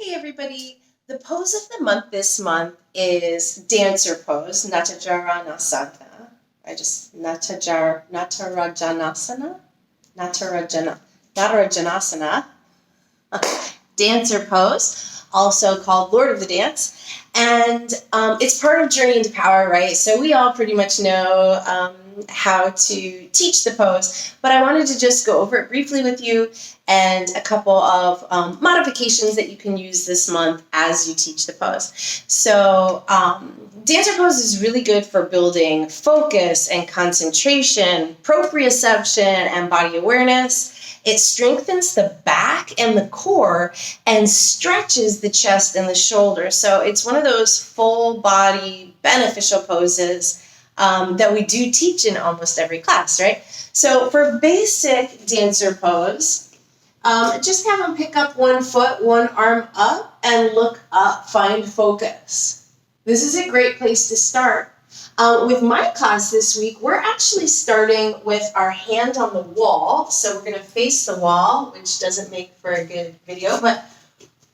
Hey everybody, the pose of the month this month is dancer pose, Natarajanasana. Natarajanasana, dancer pose, also called Lord of the Dance. And it's part of Journey into Power, right? So we all pretty much know how to teach the pose, but I wanted to just go over it briefly with you and a couple of modifications that you can use this month as you teach the pose. So dancer pose is really good for building focus and concentration, proprioception, and body awareness. It strengthens the back and the core and stretches the chest and the shoulders. So it's one of those full body beneficial poses that we do teach in almost every class, right? So for basic dancer pose, just have them pick up one foot, one arm up, and look up, find focus. This is a great place to start. With my class this week, we're actually starting with our hand on the wall. So we're going to face the wall, which doesn't make for a good video, but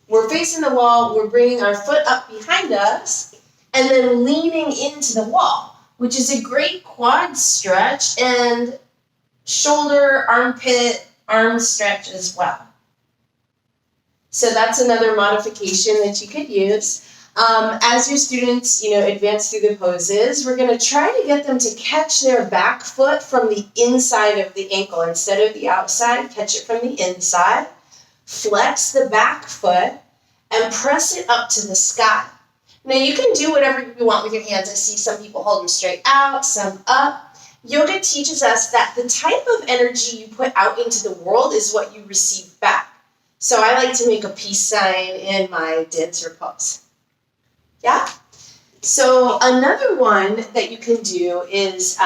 we're facing the wall, we're bringing our foot up behind us, and then leaning into the wall, which is a great quad stretch and shoulder, armpit, arm stretch as well. So that's another modification that you could use. As your students, advance through the poses, we're going to try to get them to catch their back foot from the inside of the ankle. Instead of the outside, catch it from the inside. Flex the back foot and press it up to the sky. Now you can do whatever you want with your hands. I see some people hold them straight out, some up. Yoga teaches us that the type of energy you put out into the world is what you receive back. So I like to make a peace sign in my dancer pose. Yeah? So another one that you can do is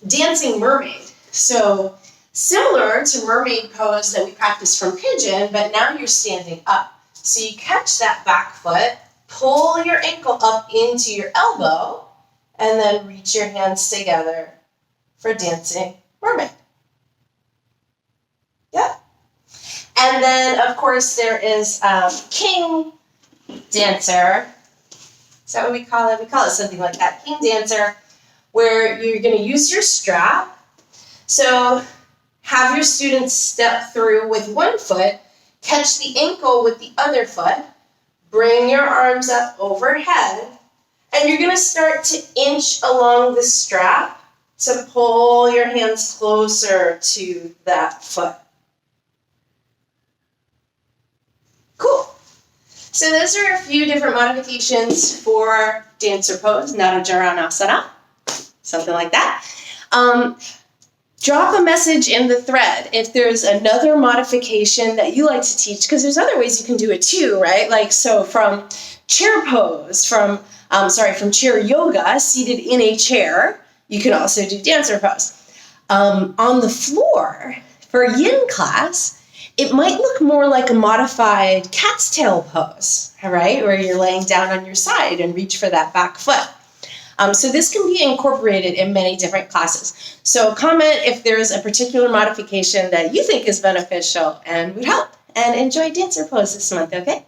dancing mermaid. So similar to mermaid pose that we practice from pigeon, but now you're standing up. So you catch that back foot, pull your ankle up into your elbow, and then reach your hands together for dancing mermaid. Yep. And then, of course, there is king dancer. Is that what we call it? We call it something like that. King dancer, where you're going to use your strap. So have your students step through with one foot, catch the ankle with the other foot, bring your arms up overhead, and you're going to start to inch along the strap to pull your hands closer to that foot. Cool. So those are a few different modifications for dancer pose, Natarajanasana, something like that. Drop a message in the thread if there's another modification that you like to teach, because there's other ways you can do it too, right? Like, so from chair pose, from chair yoga, seated in a chair, you can also do dancer pose. On the floor, for yin class, it might look more like a modified cat's tail pose, all right, where you're laying down on your side and reach for that back foot. So this can be incorporated in many different classes. So comment if there's a particular modification that you think is beneficial and would help. And enjoy dancer pose this month, okay?